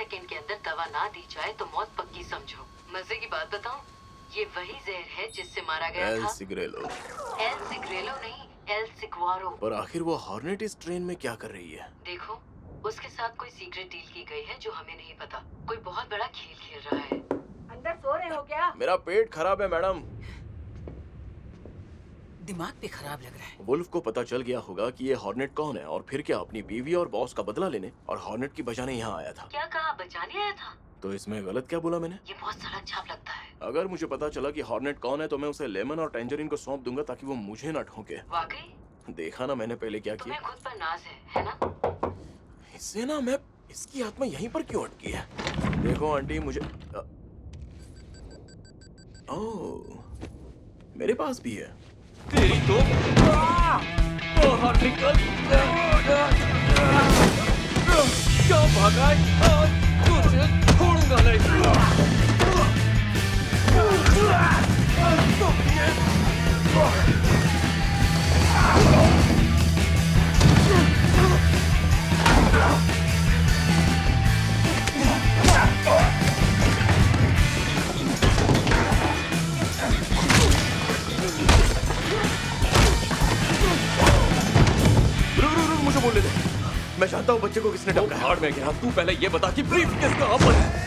Second के अंदर दवा ना दी जाए तो मौत पक्की समझो। मजे की बात बताऊं, ये वही जहर है जिससे मारा गया एल था। सिग्रेलो। एल सिग्रेलो नहीं, एल सिग्वारो। पर आखिर वो हॉर्नेट इस ट्रेन में क्या कर रही है? देखो, उसके साथ कोई सीक्रेट डील की गई है जो हमें नहीं पता। कोई बहुत बड़ा खेल खेल रहा है। अंदर सो रहे हो क्या? मेरा पेट खराब है मैडम। दिमाग भी खराब लग रहा है। वुल्फ को पता चल गया होगा कि ये हॉर्नेट कौन है और फिर क्या अपनी बीवी और बॉस का बदला लेने और हॉर्नेट की बजाने यहाँ आया था। क्या कहा, बचाने आया था? तो इसमें गलत क्या बोला मैंने? ये बहुत सड़क छाप लगता है। अगर मुझे पता चला कि हॉर्नेट कौन है तो मैं उसे लेमन और टेंजरिन को सौंप दूंगा ताकि वो मुझे ना ठोके। वाकई? देखा ना मैंने पहले क्या किया। तुम्हें खुद पर नाज है ना? इससे ना मैं इसकी आत्मा यहीं पर क्यों अटकी है? देखो आंटी मुझे ओह, मेरे पास भी है। तेरी तो बाहर निकल। क्या भागा है? तुझे छोड़ूंगा नहीं। रुक, मुझे बोलने दे। मैं जानता हूँ बच्चे को किसने टपका है। भाड़ में गया। तू पहले ये बता कि ब्रीफकेस कहाँ पर है?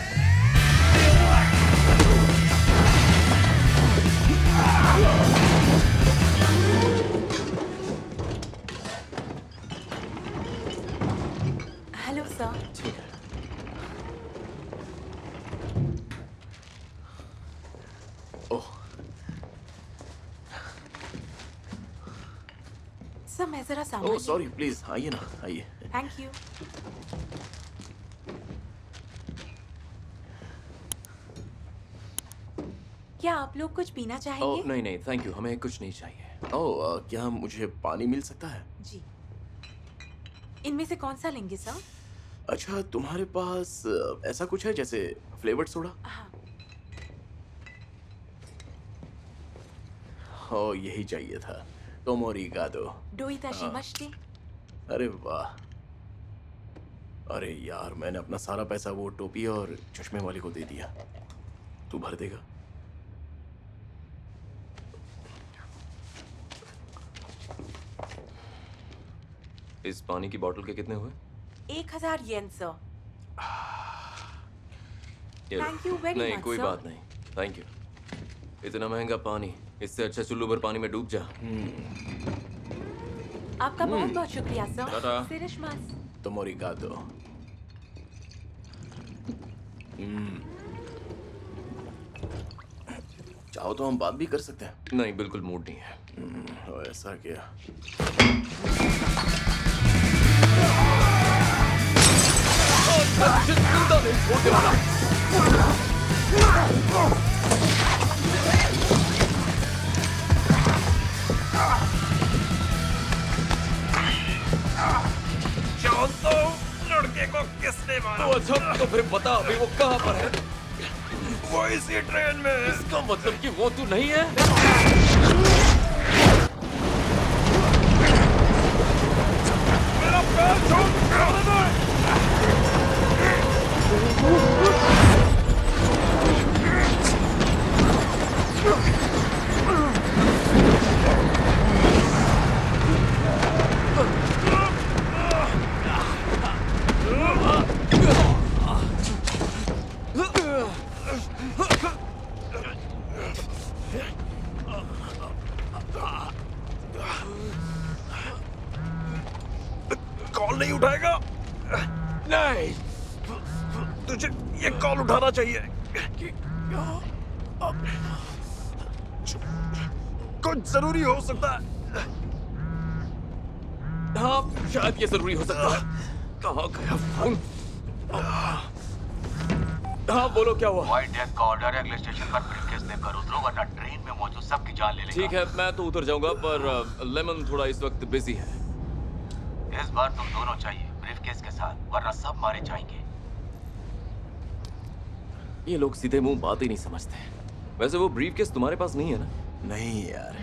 Hello sir. ठीक है। ओह, सर मैं जरा सामान। ओह सॉरी, प्लीज आइए ना, आइए। Thank you. क्या आप लोग कुछ पीना चाहेंगे? ओह नहीं नहीं थैंक यू, हमें कुछ नहीं चाहिए। ओह, क्या मुझे पानी मिल सकता है? जी। इनमें से कौन सा लेंगे सर? अच्छा, तुम्हारे पास ऐसा कुछ है जैसे फ्लेवर्ड सोडा? हाँ। ओह, यही चाहिए था। तोमोरिगादो। डोइताशिमाशिते। अरे वाह। अरे यार, मैंने अपना सारा पैसा वो टोपी और चश्मे वाले को दे दिया। तू भर देगा? इस पानी की बोतल के कितने हुए? 1000 येन सर। ये लो। Thank you very नहीं much, कोई sir. बात नहीं, थैंक यू। इतना महंगा पानी, इससे अच्छा चुल्लू भर पानी में डूब जा। आपका बहुत बहुत शुक्रिया सर। टाटा। सिरिशमास। तोमोरिगादो। चाहो तो हम बात भी कर सकते हैं। नहीं बिल्कुल मूड नहीं है। ऐसा क्या? जिंदा नहीं छोड़ने वाला। जानता हूँ लड़के को किसने मारा। तो अच्छा तो फिर बता अभी वो कहाँ पर है? वो इसी ट्रेन में है। इसका मतलब कि वो तू नहीं है? मेरा पैर छोड़ दे। कॉल नहीं उठाएगा? नहीं, तुझे ये कॉल उठाना चाहिए। कुछ जरूरी हो सकता है। हाँ शायद ये जरूरी हो सकता है। कहाँ गया फोन? हाँ बोलो क्या हुआ? व्हाइट डेथ का ऑर्डर है, अगले स्टेशन पर ब्रीफकेस लेकर उतरो वरना ट्रेन में मौजूद सबकी जान ले लेगा। ठीक है मैं तो उतर जाऊंगा पर लेमन थोड़ा इस वक्त बिजी है। इस बार तुम दोनों चाहिए ब्रीफकेस के साथ, वरना सब मारे जाएंगे। ये लोग सीधे मुंह बात ही नहीं समझते। वैसे वो ब्रीफकेस तुम्हारे पास नहीं है ना? नहीं यार।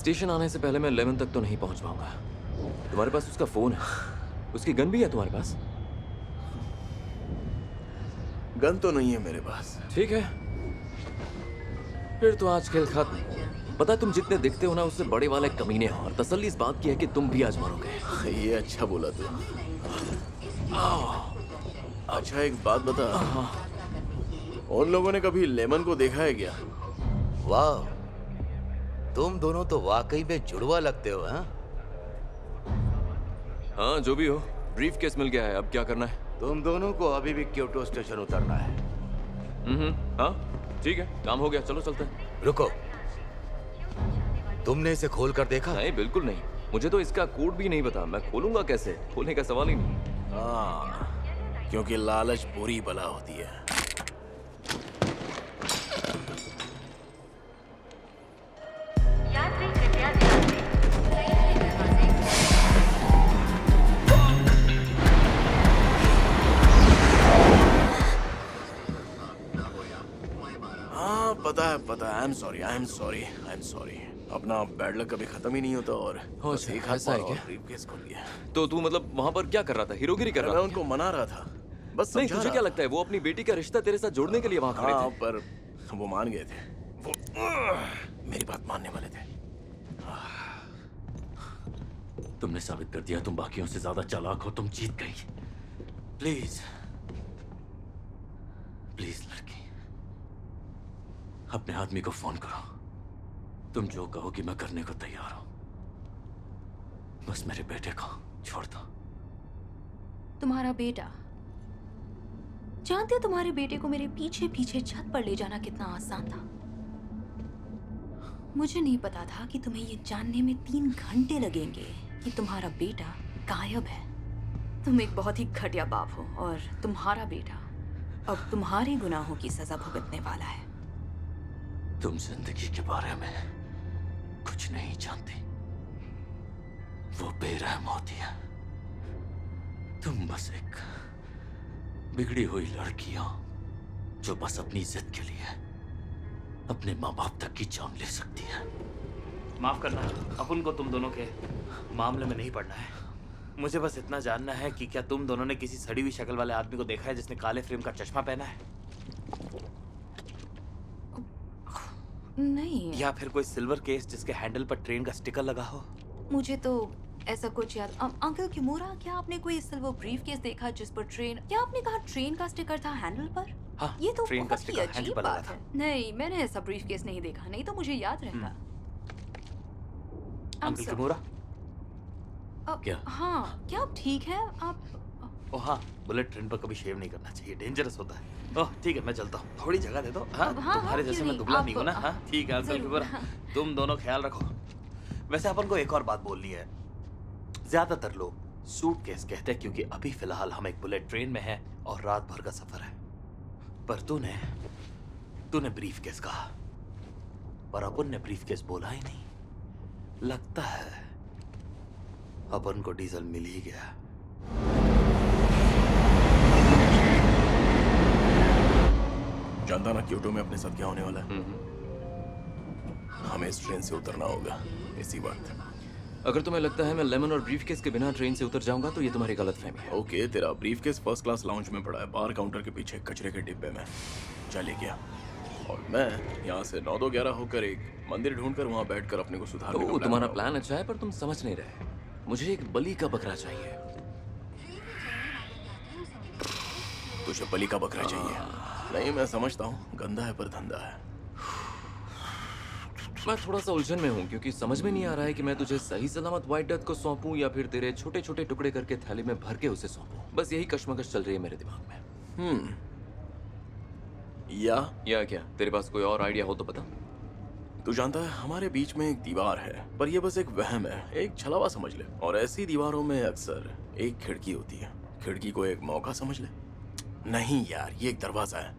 स्टेशन आने से पहले मैं लेमन तक तो नहीं पहुंच पाऊंगा। तुम्हारे पास उसका फोन है, उसकी गन भी है तुम्हारे पास? गन तो नहीं है मेरे पास। ठीक है, फिर तो आज खेल खत्म। पता है, तुम जितने दिखते हो ना उससे बड़े वाले कमीने हो, और तसल्ली इस बात की है कि तुम भी आज मरोगे। ये अच्छा बोला तू। अच्छा एक बात बता, उन लोगों ने कभी लेमन को देखा है क्या? वाह, तुम दोनों तो वाकई में जुड़वा लगते हो। हाँ, हाँ जो भी हो, ब्रीफ केस मिल गया है, अब क्या करना है? तुम दोनों को अभी भी क्योटो स्टेशन उतरना है। हाँ ठीक है, काम हो गया, चलो चलते हैं। रुको, तुमने इसे खोल कर देखा? नहीं बिल्कुल नहीं, मुझे तो इसका कोड भी नहीं पता, मैं खोलूंगा कैसे? खोलने का सवाल ही नहीं। हाँ, क्योंकि लालच बुरी बला होती है। यात्री कृपया ध्यान दें। रेलवे दरवाजे हाँ पता है। I am sorry. अपना बैड लक कभी खत्म ही नहीं होता और बस एक हाथ ऐसा है और क्या? ब्रीफकेस खोल दिया। तो तू मतलब वहां पर क्या कर रहा था? हीरोगिरी कर मैं रहा था? उनको मना रहा था, बस नहीं, समझा तुझे रहा क्या था। लगता है वो अपनी बेटी का रिश्ता तेरे साथ जोड़ने के लिए वहां खड़े हाँ थे? पर वो मान गए थे, वो मेरी बात मानने वाले थे। तुमने साबित कर दिया तुम बाकियों से ज्यादा चालाक हो, तुम जीत गई। प्लीज लड़की, अपने आदमी को फोन करो। तुम जो कहोगी मैं करने को तैयार हूं, बस मेरे बेटे को छोड़ दो। तुम्हारा बेटा, जानते हो तुम्हारे बेटे को मेरे पीछे पीछे छत पर ले जाना कितना आसान था? मुझे नहीं पता था कि तुम्हें ये जानने में 3 घंटे लगेंगे कि तुम्हारा बेटा गायब है। तुम एक बहुत ही घटिया बाप हो और तुम्हारा बेटा अब तुम्हारे गुनाहों की सजा भुगतने वाला है। तुम जिंदगी के बारे में कुछ नहीं जानती, वो बेरहम होती है। तुम बस एक बिगड़ी हुई लड़की हो जो बस अपनी जिद के लिए अपने माँ बाप तक की जान ले सकती है। माफ करना, अपन को तुम दोनों के मामले में नहीं पड़ना है। मुझे बस इतना जानना है कि क्या तुम दोनों ने किसी सड़ी हुई शक्ल वाले आदमी को देखा है जिसने काले फ्रेम का चश्मा पहना है? नहीं, या फिर कोई सिल्वर केस जिसके हैंडल पर ट्रेन का स्टिकर लगा हो? मुझे तो ऐसा कुछ याद। अंकल किमोरा, क्या आपने कोई सिल्वर ब्रीफ केस देखा जिस पर ट्रेन, क्या आपने कहा ट्रेन का स्टिकर था हैंडल पर? हाँ, ये तो ट्रेन का बहुत ही स्टिकर हैंडल अजीब पर लगा बात था। है। नहीं, मैंने ऐसा ब्रीफ केस नहीं देखा, नहीं तो मुझे याद रहता। Uncle kimura? क्या? हाँ, क्या आप ठीक है? आप ओह हाँ, बुलेट ट्रेन पर कभी शेव नहीं करना चाहिए, डेंजरस होता है। ओह ठीक है, मैं चलता हूँ, थोड़ी जगह दे दो। हाँ, हाँ, तुम्हारे जैसे क्यों मैं नहीं? दुबला आप- नहीं हूँ ना। हाँ ठीक है अंकल जरूर, किमोरा, हाँ। तुम दोनों ख्याल रखो। वैसे अपन को एक और बात बोलनी है। ज्यादातर लोग सूटकेस कहते हैं क्योंकि अभी फिलहाल हम एक बुलेट ट्रेन में हैं और रात भर का सफर है। पर तूने ब्रीफ केस कहा और अपन ने ब्रीफ केस बोला ही नहीं। लगता है अपन को डीजल मिल ही गया। जानता ना क्योटो में अपने साथ क्या होने वाला है? हमें इस ट्रेन से उतरना होगा इसी वक्त। अगर तुम्हें लगता है मैं लेमन और ब्रीफकेस के बिना ट्रेन से उतर जाऊंगा तो ये तुम्हारी गलतफहमी है। ओके, तेरा ब्रीफकेस फर्स्ट क्लास लाउंज में पड़ा है, बार काउंटर के पीछे कचरे के डिब्बे में। चले गया और मैं यहाँ से 9-2-11 होकर एक मंदिर ढूंढकर वहाँ बैठकर अपने को सुधारने का तुम्हारा बनाऊंगा। प्लान अच्छा है पर तुम समझ नहीं रहे। मुझे एक बलि का बकरा चाहिए। तुझे बलि का बकरा चाहिए? नहीं, मैं समझता हूँ, गंदा है पर धंधा है। मैं थोड़ा सा उलझन में हूँ क्योंकि समझ में नहीं आ रहा है कि मैं तुझे सही सलामत व्हाइट डेथ को सौंपूं या फिर तेरे छोटे छोटे टुकड़े करके थैली में भर के उसे सौंपूं। बस यही कश्मकश चल रही है मेरे दिमाग में। या क्या तेरे पास कोई और आइडिया हो तो बता। तू जानता है हमारे बीच में एक दीवार है, पर ये बस एक वहम है, एक छलावा समझ ले। और ऐसी दीवारों में अक्सर एक खिड़की होती है। खिड़की को एक मौका समझ ले। नहीं यार, ये एक दरवाजा है।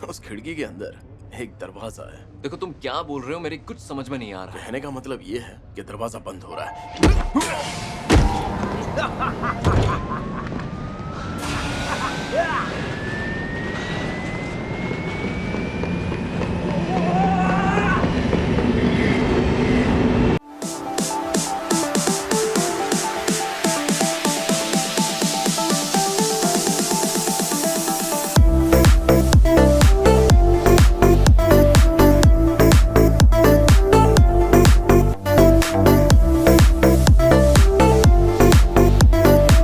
उस खिड़की के अंदर एक दरवाजा है। देखो तुम क्या बोल रहे हो, मेरी कुछ समझ में नहीं आ रहा है। कहने का मतलब ये है कि दरवाजा बंद हो रहा है।